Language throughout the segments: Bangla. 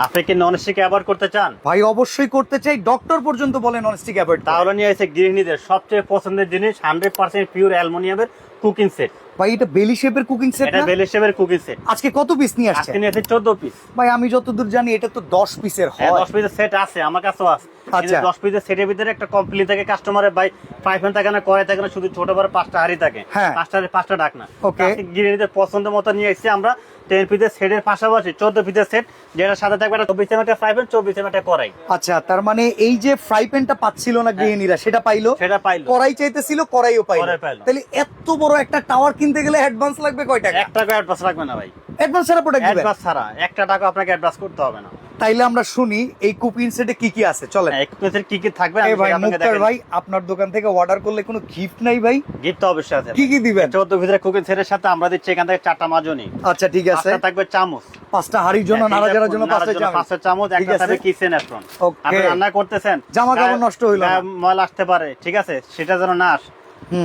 আপনি কি ননস্টিক অ্যাভয়েড করতে চান? ভাই অবশ্যই করতে চাই, ডক্টর পর্যন্ত বলে ননস্টিক অ্যাভয়েড। তাহলে নিয়ে এসে গৃহিণীদের সবচেয়ে পছন্দের জিনিস 100% পিওর অ্যালুমিনিয়ামের কুকিং সেট। ভাই এটা বেলি শেপের কুকিং সেট এটা না? বেলি শেপের কুকিং সেট। আজকে কত পিস নিয়ে আসছে? আজকে নিয়ে এসে 14 পিস। ভাই আমি যতদূর জানি এটা তো 10 পিসের হয়। 10 পিসের সেট আছে, আমার কাছেও আছে। আচ্ছা। 10 পিসের সেটের ভিতরে একটা কমপ্লিট থাকে কাস্টমারের ভাই 5 থাকে না, করে থাকে না, শুধু ছোট বড় 5টা হাড়ি থাকে। হ্যাঁ। 5টা ঢাকনা। Okay. আজকে গৃহিণীদের পছন্দ মতো নিয়ে এসেছি আমরা 10 পিসের সেটের পাশাপাশি 14 পিসের সেট, যেটার সাথে থাকবে একটা 24 এর একটা ফ্রাই প্যান, 24 এর একটা কড়াই। আচ্ছা, তার মানে এই যে ফ্রাই প্যানটা পাচ্ছিল না গৃহিণীরা, সেটা পাইলো। সেটা পাইলো। কড়াই চাইতেছিল, কড়াইও পাইলো। কড়াই পাইলো। তাহলে এত বড় একটা টাওয়ার কিনতে গেলে অ্যাডভান্স লাগবে কয় টাকা? 1 টাকা অ্যাডভান্স লাগবে না ভাই। অ্যাডভান্স ছাড়া প্রোডাক্ট দিবেন? অ্যাডভান্স ছাড়া 1 টাকা আপনাকে অ্যাডভান্স করতে হবে না। তাইলে আমরা শুনি এই কুকিং সেটে কি কি আছে, চলেন। এক পিসের কি কি থাকবে এই আমি ভাই সেটা আপনাকে মুক্তার দেখাই। ভাই, আপনার দোকান থেকে অর্ডার করলে কোনো গিফট নাই ভাই? গিফট তো অবশ্যই আছে। কি কি দিবেন? 14 পিসের কুকিং সেটের সাথে আমরা দিচ্ছি এখান থেকে 4টা মাজনি। আচ্ছা ঠিক আছে। 5টা থাকবে চামচ। 5টা হাড়ির জন্য, নাড়াচাড়ার জন্য 5টা চামচ। 5টা চামচ, ঠিক একটা আছে। থাকবে কিচেন অ্যাপ্রন। Okay. আপনি রান্না করতেছেন, জামা কাপড় নষ্ট হইলো না। ময়লা আসতে পারে, ঠিক আছে, সেটা যেন না আসে,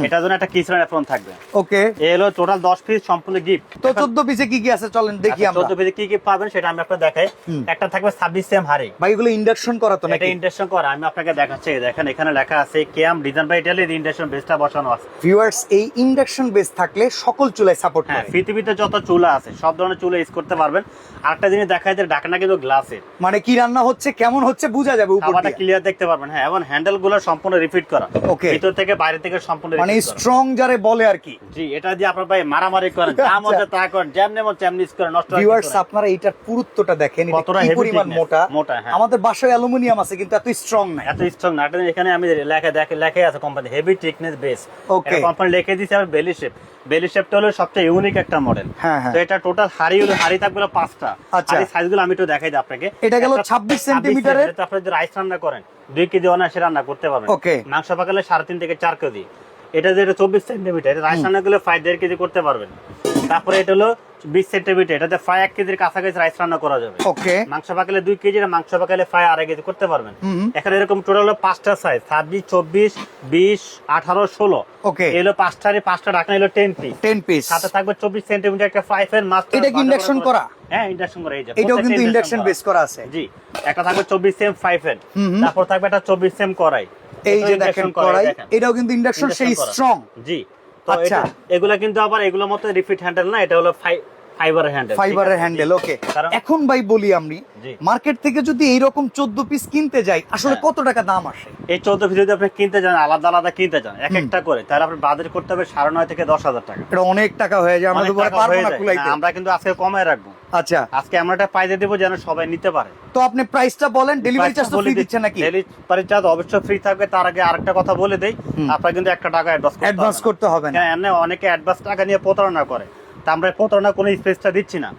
এটার জন্য একটা কিচেন অ্যাপ্রন থাকবে। ওকে। এই হলো টোটাল 10 পিস সম্পূর্ণ গিফট। তো 14 পিসে কি কি আছে চলেন দেখি আমরা। 14 পিসে কি কি পাবেন সেটা আমি আপনাকে দেখাই। একটা থাকবে 26 সেম হাড়ি। ভাই এগুলো ইন্ডাকশন করা তো এটা নাকি? ইন্ডাকশন করা, আমি আপনাকে দেখাচ্ছি। দেখেন এখানে লেখা আছে KM design by Italy, induction বেসটা বসানো আছে। ভিউয়ার্স, এই ইন্ডাকশন বেস থাকলে সকল চুলায় সাপোর্ট হ্যাঁ, করে। পৃথিবীতে যত চুলা আছে সব ধরনের চুলা ইউজ করতে পারবেন। আরেকটা জিনিস দেখায় যে ঢাকনা কিন্তু গ্লাসের, মানে কি রান্না হচ্ছে কেমন হচ্ছে বোঝা যাবে উপর খাবারটা দিয়ে। ক্লিয়ার দেখতে পারবেন। হ্যাঁ, এবং হ্যান্ডেল গুলো সম্পূর্ণ রিপিট করা, Okay. ভিতর থেকে বাইরে থেকে সম্পূর্ণ মানে repeat করা। স্ট্রং যারে বলে আর কি। জি, এটা দিয়ে আপনার ভাই মারামারি করেন, যা আচ্ছা। মজা তা করেন, যেমনি মন তেমনি ইউজ করেন, নষ্ট হয় ভিউয়ার্স, কিছু না। আপনারা এইটার পুরুত্বটা দেখেন, এটা কতটা কি heavy পরিমাণ thickness, মোটা। মোটা, হ্যাঁ। আমাদের বাসায় অ্যালুমিনিয়াম আছে কিন্তু এত স্ট্রং না। এত স্ট্রং না। এটা এখানে আমি লেখা আছে company heavy thickness base. Okay. এটা কোম্পানি লিখে দিয়েছে। আর বেলি শেপ, বেলি শেপটা হলো সবচেয়ে ইউনিক একটা মডেল। হ্যাঁ, হ্যাঁ। তো এটা টোটাল হাড়ি থাকবে 5টা। আচ্ছা। হাড়ি সাইজগুলো আমি একটু দেখাই দিই আপনাকে। এটা গেল একটা 26 সেন্টিমিটারের। তো আপনি যদি রাইস রান্না করেন 2 কেজি অনায়াসে রান্না করতে পারবেন। Okay. মাংস পাকালে 3.5 থেকে 4 কেজি। এটা যেটা 24 সেন্টিমিটার, এটা রাইস রান্না করলে 1.5 কেজি করতে পারবেন। তারপরে এটা হলো 20 সেন্টিমিটার, এটাতে 1 কেজির কাছাকাছি রাইস রান্না করা যাবে। ওকে। মাংস পাকালে 2 কেজি, মাংস পাকালে 2.5 কেজি করতে পারবেন। এখানে এরকম টোটাল হলো 5টা সাইজ, 26, 24, 20, 18, 16। Okay. এলো 5টা ঢাকনা, এলো 10 পিস। 10 পিস। সাথে থাকবে 24 সেন্টিমিটার একটা ফ্রাই প্যান মাস্টার। এটা কি ইন্ডাকশন করা? হ্যাঁ, ইন্ডাকশন করা। এই যে এটাও কিন্তু ইন্ডাকশন বেস করা আছে। জি, একটা থাকবে 24 সেম ফ্রাই প্যান, তারপর থাকবে একটা 24 সেম কড়াই। এই যে এটাও দেখেন induction করা, কড়াই, দেখেন। এটাও কিন্তু ইন্ডাকশন সেই Induction করা। স্ট্রং। জি। তো আচ্ছা। এগুলা কিন্তু আবার এগুলোর মতো রিপিট হ্যান্ডেল না, এটা হলো ফাইবারের হ্যান্ডেল। ফাইবারের হ্যান্ডেল। ওকে। কারণ এখন ভাই বলি আমি, জি। মার্কেট থেকে যদি এইরকম 14 পিস কিনতে যাই আসলে হ্যাঁ। কত টাকা দাম আসে? এই 14 পিস যদি আপনি কিনতে যান, আলাদা আলাদা কিনতে যান এক একটা করে, তাহলে আপনি বাজেট করতে হবে 9.5 থেকে 10,000 টাকা। এটা অনেক টাকা হয়ে যায়, আমরা তো অনেক পরে টাকা পারবো হয়ে না যায়। কুলাইতে। না, আমরা কিন্তু আজকে কমায় রাখবো। আচ্ছা, আজকে আমরা একটা প্রাইজে দেবো যেন সবাই নিতে পারে। তো আপনি প্রাইসটা বলেন, ডেলিভারি চার্জ তো ফ্রি দিচ্ছেন নাকি? ডেলিভারি চার্জ অবশ্যই ফ্রি থাকবে। তার আগে আরেকটা কথা বলে দেই, আপনার কিন্তু 1 টাকা অ্যাডভান্স করতে হবে না। হ্যাঁ, এমনি অনেকে অ্যাডভান্স টাকা নিয়ে প্রতারণা করে, তা আমরা প্রতারণা কোনো স্পেসটা দিচ্ছি না।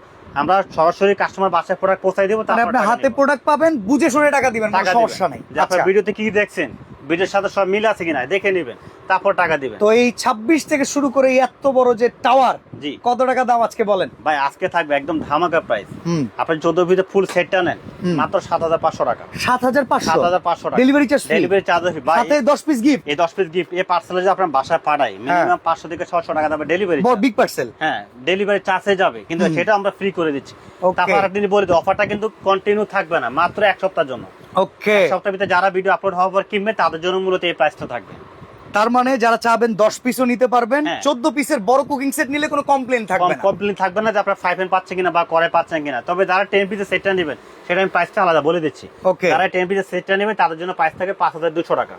আমরা সরাসরি কাস্টমার বাসায় প্রোডাক্ট পৌঁছাই দেবো, মানে তারপর আপনি টাকা হাতে নিবো। প্রোডাক্ট পাবেন, বুঝে শুনে টাকা দিবেন, কোনো টাকা সমস্যা দিবেন। নাই। যে আপনার আচ্ছা, ভিডিওতে কি কি দেখছেন, ভিডিওর সাথে সব মিল আছে কিনা দেখে নেবেন, তারপর টাকা দিবেন। তো এই 26 থেকে শুরু করে এই এত বড় যে টাওয়ার, জি কত টাকা দাম আজকে বলেন? ভাই, আজকে থাকবে একদম ধামাকা প্রাইস। হুম। আপনি 14 পিসের ফুল সেটটা নেন মাত্র 7,500 টাকা। 7,500? 7,500 টাকা delivery charge free? Delivery charge free ভাই। সাথে 10 পিস গিফট? এই 10 পিস গিফট, এই পার্সেলে যে আপনার বাসায় পাঠাই মিনিমাম 500 থেকে 600 টাকা দামে ডেলিভারি। বড় বিগ পার্সেল। হ্যাঁ, ডেলিভারি চার্জে যাবে, কিন্তু সেটা আমরা ফ্রি করে দিচ্ছি। Okay. তারপর আপনি বলে দিই, অফারটা কিন্তু কন্টিনিউ থাকবে না, মাত্র 1 সপ্তাহের জন্য। ওকে। এক সপ্তাহের ভিতরে যারা ভিডিও আপলোড হওয়ার পর কিনবে তাদের জন্য মূলত এই প্রাইসটা থাকবে। তার মানে যারা চাবেন 10 পিসও নিতে পারবেন, হ্যাঁ। 14 পিসের বড় কুকিং সেট নিলে কোনো কমপ্লেইন থাকবে না। কমপ্লেন থাকবে না যে আপনার 5 পেন পাচ্ছে কিনা বা করে পাচ্ছেন কিনা। তবে যারা 10 পিসের সেটটা নেবেন সেটা আমি প্রাইসটা আলাদা বলে দিচ্ছি। Okay. যারা 10 পিসের সেটটা নেবে তাদের জন্য প্রাইস থাকে 5,200 টাকা।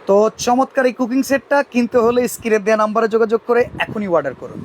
তো চমৎকার এই কুকিং সেটটা কিনতে হলে স্ক্রিনে দেওয়া নাম্বারে যোগাযোগ করে এখনই অর্ডার করুন।